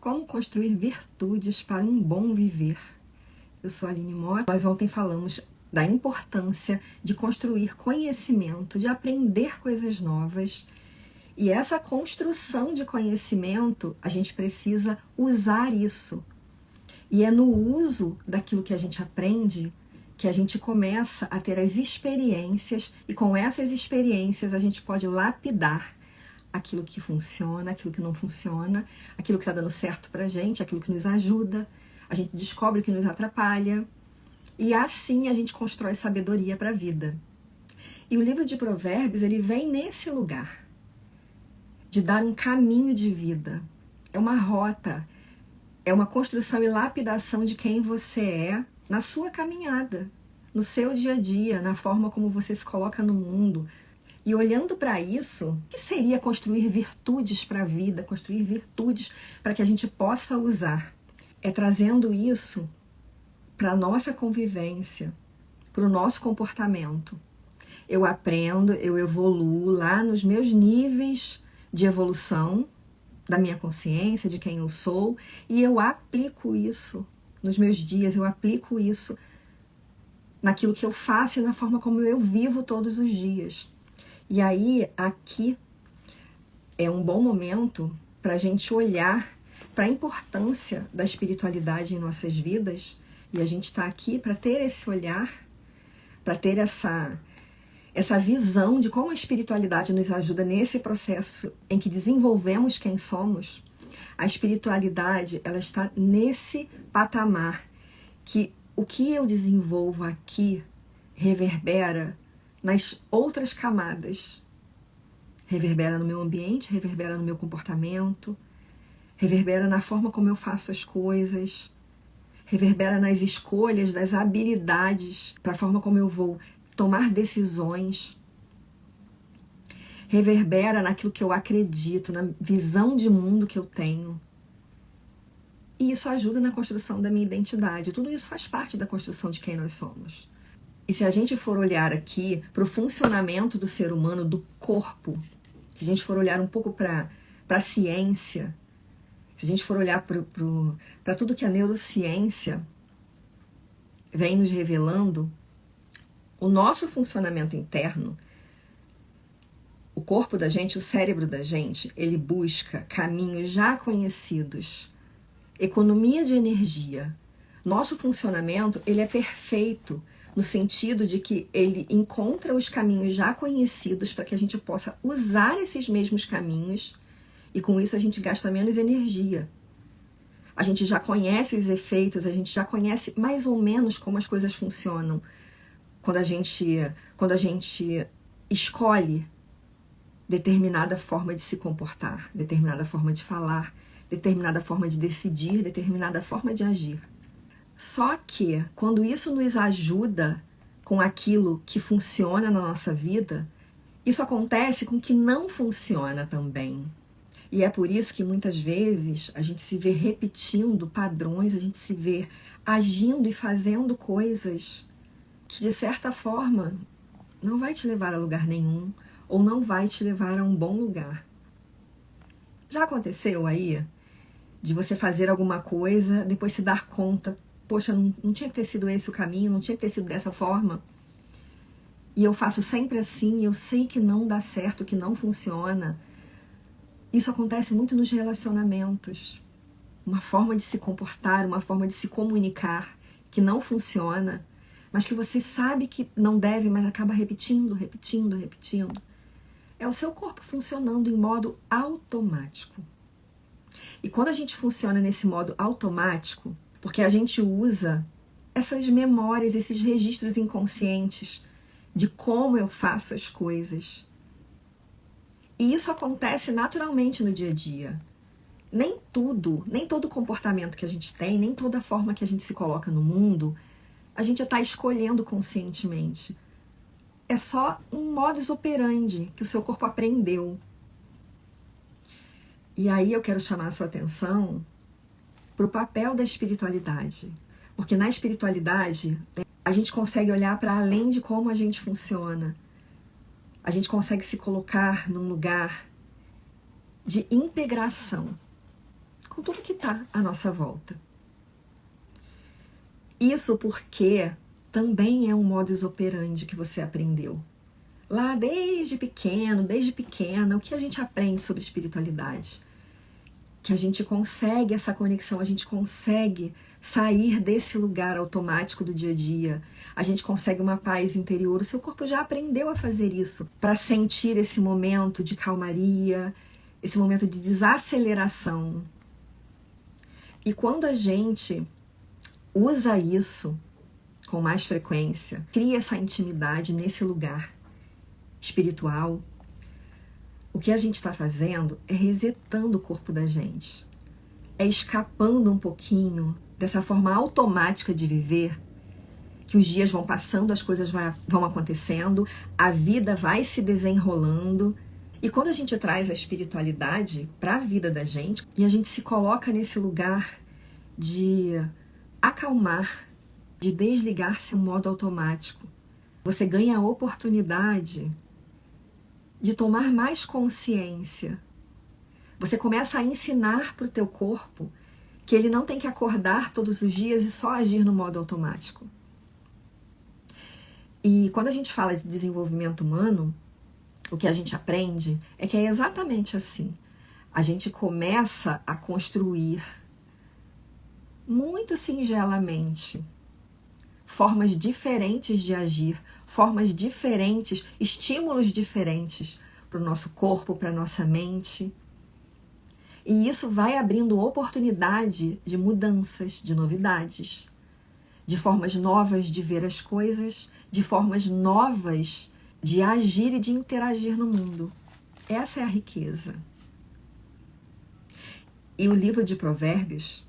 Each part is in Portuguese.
Como construir virtudes para um bom viver. Eu sou a Aline Mora. Nós ontem falamos da importância de construir conhecimento, de aprender coisas novas. E essa construção de conhecimento, a gente precisa usar isso. E é no uso daquilo que a gente aprende que a gente começa a ter as experiências, e com essas experiências a gente pode lapidar aquilo que funciona, aquilo que não funciona, aquilo que está dando certo pra gente, aquilo que nos ajuda, a gente descobre o que nos atrapalha, e assim a gente constrói sabedoria para a vida. E o livro de Provérbios, ele vem nesse lugar, de dar um caminho de vida, é uma rota, é uma construção e lapidação de quem você é na sua caminhada, no seu dia a dia, na forma como você se coloca no mundo. E olhando para isso, o que seria construir virtudes para a vida, construir virtudes para que a gente possa usar? É trazendo isso para a nossa convivência, para o nosso comportamento. Eu aprendo, eu evoluo lá nos meus níveis de evolução, da minha consciência, de quem eu sou, e eu aplico isso nos meus dias, eu aplico isso naquilo que eu faço e na forma como eu vivo todos os dias. E aí, aqui é um bom momento para a gente olhar para a importância da espiritualidade em nossas vidas, e a gente está aqui para ter esse olhar, para ter essa visão de como a espiritualidade nos ajuda nesse processo em que desenvolvemos quem somos. A espiritualidade, ela está nesse patamar que o que eu desenvolvo aqui reverbera nas outras camadas. Reverbera no meu ambiente, reverbera no meu comportamento, reverbera na forma como eu faço as coisas, reverbera nas escolhas, das habilidades, para a forma como eu vou tomar decisões, reverbera naquilo que eu acredito, na visão de mundo que eu tenho. E isso ajuda na construção da minha identidade. Tudo isso faz parte da construção de quem nós somos. E se a gente for olhar aqui para o funcionamento do ser humano, do corpo, se a gente for olhar um pouco para a ciência, se a gente for olhar para tudo que a neurociência vem nos revelando, o nosso funcionamento interno, o corpo da gente, o cérebro da gente, ele busca caminhos já conhecidos, economia de energia. Nosso funcionamento, ele é perfeito no sentido de que ele encontra os caminhos já conhecidos para que a gente possa usar esses mesmos caminhos e com isso a gente gasta menos energia. A gente já conhece os efeitos, a gente já conhece mais ou menos como as coisas funcionam. Quando a gente escolhe determinada forma de se comportar, determinada forma de falar, determinada forma de decidir, determinada forma de agir. Só que, quando isso nos ajuda com aquilo que funciona na nossa vida, isso acontece com o que não funciona também. E é por isso que muitas vezes a gente se vê repetindo padrões, a gente se vê agindo e fazendo coisas que de certa forma não vai te levar a lugar nenhum ou não vai te levar a um bom lugar. Já aconteceu aí de você fazer alguma coisa, depois se dar conta, poxa, não tinha que ter sido esse o caminho, não tinha que ter sido dessa forma, e eu faço sempre assim, eu sei que não dá certo, que não funciona. Isso acontece muito nos relacionamentos, uma forma de se comportar, uma forma de se comunicar que não funciona, mas que você sabe que não deve, mas acaba repetindo. É o seu corpo funcionando em modo automático. E quando a gente funciona nesse modo automático, porque a gente usa essas memórias, esses registros inconscientes de como eu faço as coisas. E isso acontece naturalmente no dia a dia. Nem todo comportamento que a gente tem, nem toda forma que a gente se coloca no mundo, a gente está escolhendo conscientemente. É só um modus operandi que o seu corpo aprendeu. E aí eu quero chamar a sua atenção para o papel da espiritualidade. Porque na espiritualidade, a gente consegue olhar para além de como a gente funciona. A gente consegue se colocar num lugar de integração com tudo que está à nossa volta. Isso porque também é um modus operandi que você aprendeu. Lá desde pequena, o que a gente aprende sobre espiritualidade? Que a gente consegue essa conexão, a gente consegue sair desse lugar automático do dia a dia, a gente consegue uma paz interior, o seu corpo já aprendeu a fazer isso, para sentir esse momento de calmaria, esse momento de desaceleração. E quando a gente usa isso com mais frequência, cria essa intimidade nesse lugar espiritual, o que a gente está fazendo é resetando o corpo da gente, é escapando um pouquinho dessa forma automática de viver, que os dias vão passando, as coisas vão acontecendo, a vida vai se desenrolando. E quando a gente traz a espiritualidade para a vida da gente, e a gente se coloca nesse lugar de acalmar, de desligar-se em modo automático, você ganha a oportunidade de tomar mais consciência. Você começa a ensinar para o teu corpo que ele não tem que acordar todos os dias e só agir no modo automático. E quando a gente fala de desenvolvimento humano, o que a gente aprende é que é exatamente assim. A gente começa a construir muito singelamente formas diferentes de agir, formas diferentes, estímulos diferentes para o nosso corpo, para a nossa mente. E isso vai abrindo oportunidade de mudanças, de novidades, de formas novas de ver as coisas, de formas novas de agir e de interagir no mundo. Essa é a riqueza. E o livro de Provérbios,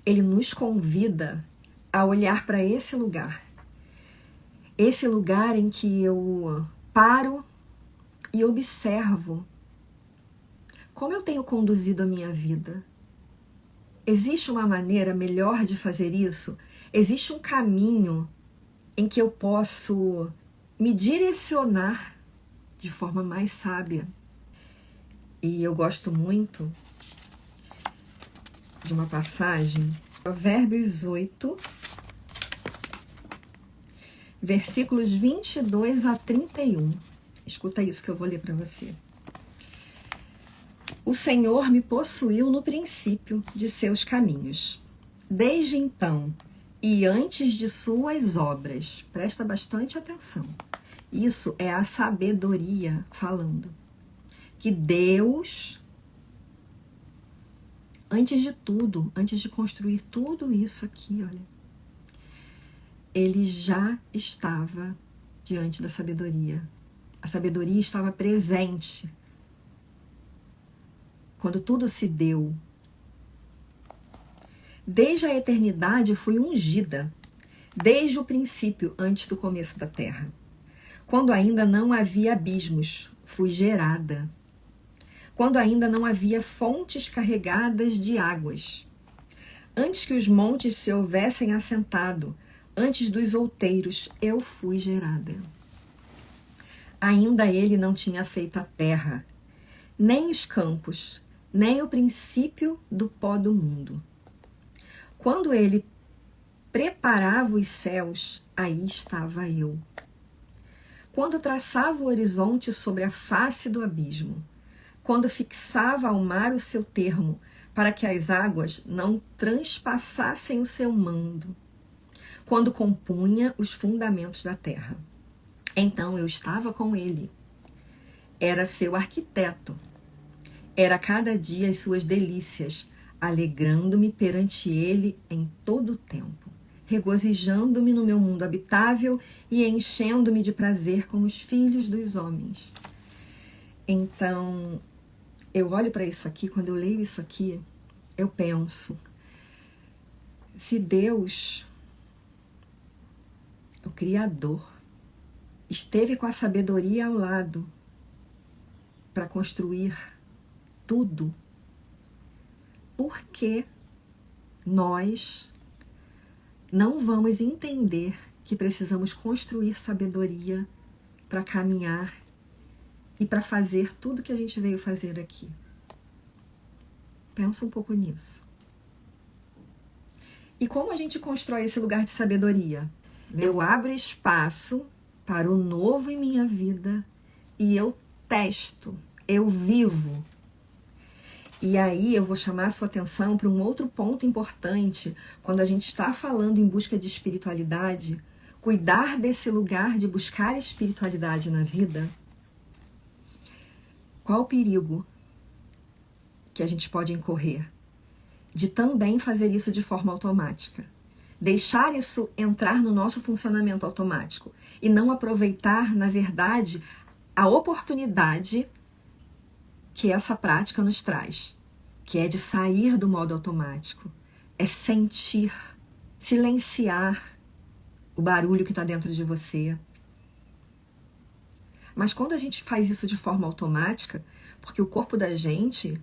ele nos convida a olhar para esse lugar em que eu paro e observo como eu tenho conduzido a minha vida. Existe uma maneira melhor de fazer isso? Existe um caminho em que eu posso me direcionar de forma mais sábia? E eu gosto muito de uma passagem, Provérbios 8, versículos 22 a 31. Escuta isso que eu vou ler para você. O Senhor me possuiu no princípio de seus caminhos. Desde então, e antes de suas obras, presta bastante atenção. Isso é a sabedoria falando. Que Deus, antes de tudo, antes de construir tudo isso aqui, olha, ele já estava diante da sabedoria. A sabedoria estava presente quando tudo se deu. Desde a eternidade fui ungida, desde o princípio, antes do começo da terra. Quando ainda não havia abismos, fui gerada. Quando ainda não havia fontes carregadas de águas. Antes que os montes se houvessem assentado, antes dos outeiros, eu fui gerada. Ainda ele não tinha feito a terra, nem os campos, nem o princípio do pó do mundo. Quando ele preparava os céus, aí estava eu. Quando traçava o horizonte sobre a face do abismo, quando fixava ao mar o seu termo, para que as águas não transpassassem o seu mando, quando compunha os fundamentos da terra. Então eu estava com ele. Era seu arquiteto. Era cada dia as suas delícias, alegrando-me perante ele em todo o tempo, regozijando-me no meu mundo habitável e enchendo-me de prazer com os filhos dos homens. Então, eu olho para isso aqui, quando eu leio isso aqui, eu penso, se Deus, o Criador, esteve com a sabedoria ao lado para construir tudo, por que nós não vamos entender que precisamos construir sabedoria para caminhar e para fazer tudo que a gente veio fazer aqui? Pensa um pouco nisso. E como a gente constrói esse lugar de sabedoria? Eu abro espaço para o novo em minha vida e eu testo, eu vivo. E aí eu vou chamar a sua atenção para um outro ponto importante quando a gente está falando em busca de espiritualidade, cuidar desse lugar de buscar espiritualidade na vida. Qual o perigo que a gente pode incorrer de também fazer isso de forma automática? Deixar isso entrar no nosso funcionamento automático e não aproveitar, na verdade, a oportunidade que essa prática nos traz, que é de sair do modo automático, é sentir, silenciar o barulho que está dentro de você. Mas quando a gente faz isso de forma automática, porque o corpo da gente,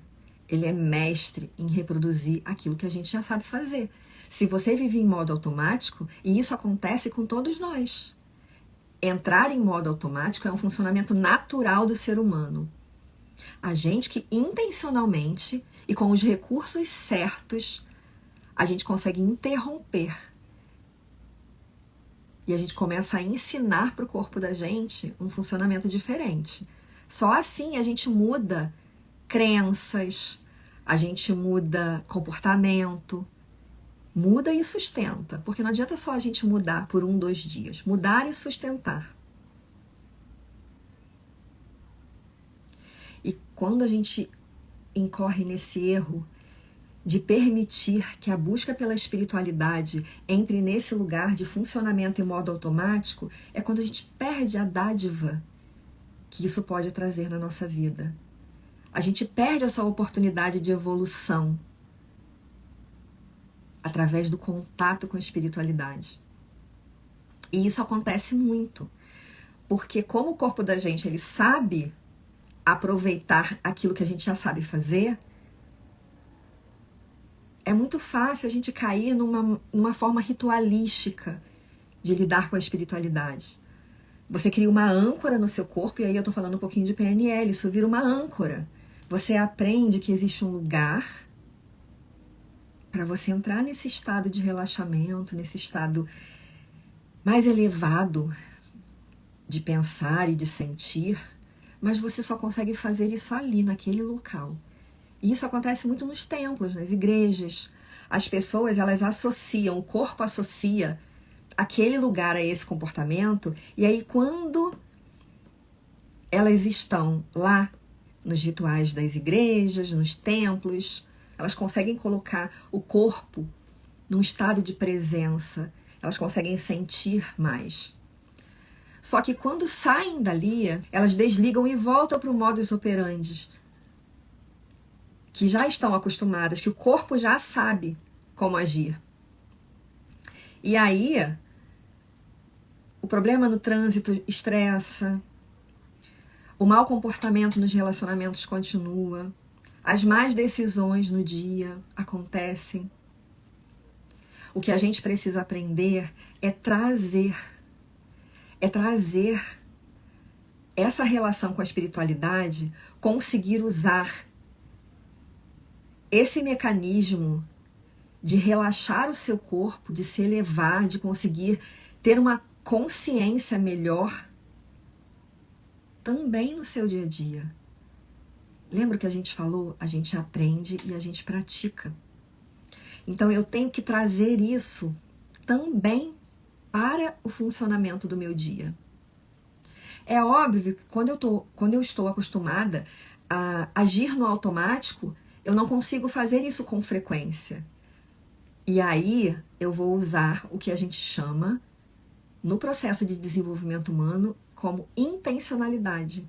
ele é mestre em reproduzir aquilo que a gente já sabe fazer. Se você vive em modo automático, e isso acontece com todos nós. Entrar em modo automático é um funcionamento natural do ser humano. A gente que intencionalmente e com os recursos certos, a gente consegue interromper. E a gente começa a ensinar para o corpo da gente um funcionamento diferente. Só assim a gente muda crenças, a gente muda comportamento, muda e sustenta. Porque não adianta só a gente mudar por 1, 2 dias. Mudar e sustentar. E quando a gente incorre nesse erro de permitir que a busca pela espiritualidade entre nesse lugar de funcionamento em modo automático, é quando a gente perde a dádiva que isso pode trazer na nossa vida. A gente perde essa oportunidade de evolução através do contato com a espiritualidade. E isso acontece muito, porque como o corpo da gente, ele sabe aproveitar aquilo que a gente já sabe fazer, é muito fácil a gente cair numa forma ritualística de lidar com a espiritualidade. Você cria uma âncora no seu corpo, e aí eu tô falando um pouquinho de PNL, isso vira uma âncora. Você aprende que existe um lugar para você entrar nesse estado de relaxamento, nesse estado mais elevado de pensar e de sentir, mas você só consegue fazer isso ali, naquele local. E isso acontece muito nos templos, nas igrejas. As pessoas, elas associam, o corpo associa aquele lugar a esse comportamento, e aí quando elas estão lá nos rituais das igrejas, nos templos, elas conseguem colocar o corpo num estado de presença, elas conseguem sentir mais. Só que quando saem dali, elas desligam e voltam para o modus operandi, que já estão acostumadas, que o corpo já sabe como agir. E aí, o problema no trânsito estressa, o mau comportamento nos relacionamentos continua, as más decisões no dia acontecem. O que a gente precisa aprender é trazer essa relação com a espiritualidade, conseguir usar esse mecanismo de relaxar o seu corpo, de se elevar, de conseguir ter uma consciência melhor também no seu dia a dia. Lembra que a gente falou? A gente aprende e a gente pratica. Então eu tenho que trazer isso também para o funcionamento do meu dia. É óbvio que quando eu estou acostumada a agir no automático, eu não consigo fazer isso com frequência. E aí eu vou usar o que a gente chama, no processo de desenvolvimento humano, como intencionalidade.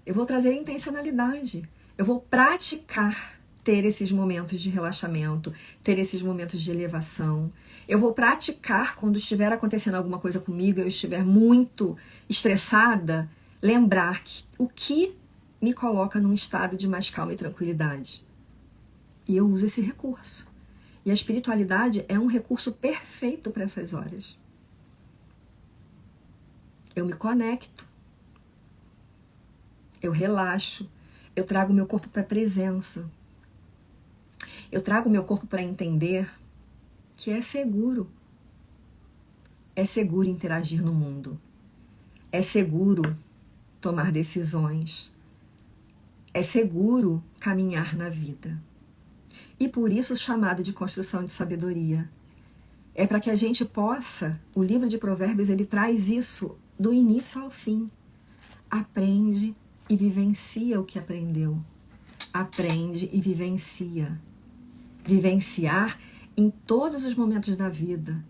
Eu vou trazer intencionalidade. Eu vou praticar ter esses momentos de relaxamento, ter esses momentos de elevação. Eu vou praticar quando estiver acontecendo alguma coisa comigo, eu estiver muito estressada, lembrar o que me coloca num estado de mais calma e tranquilidade. E eu uso esse recurso. E a espiritualidade é um recurso perfeito para essas horas. Eu me conecto. Eu relaxo. Eu trago meu corpo para a presença. Eu trago o meu corpo para entender que é seguro. É seguro interagir no mundo. É seguro tomar decisões. É seguro caminhar na vida. E por isso o chamado de construção de sabedoria. É para que a gente possa, o livro de Provérbios, ele traz isso do início ao fim. Aprende e vivencia o que aprendeu. Aprende e vivencia. Vivenciar em todos os momentos da vida.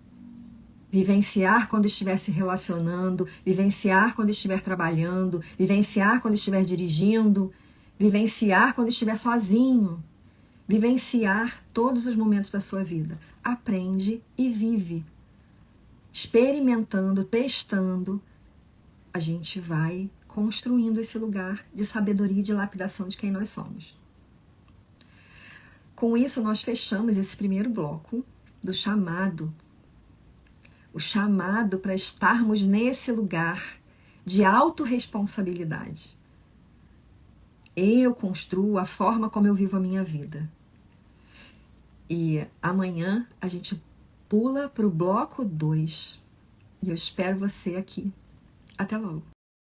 Vivenciar quando estiver se relacionando, vivenciar quando estiver trabalhando, vivenciar quando estiver dirigindo, vivenciar quando estiver sozinho. Vivenciar todos os momentos da sua vida. Aprende e vive. Experimentando, testando, a gente vai construindo esse lugar de sabedoria e de lapidação de quem nós somos. Com isso, nós fechamos esse primeiro bloco do chamado. O chamado para estarmos nesse lugar de autorresponsabilidade. Eu construo a forma como eu vivo a minha vida. E amanhã a gente pula para o bloco 2. E eu espero você aqui. Até logo.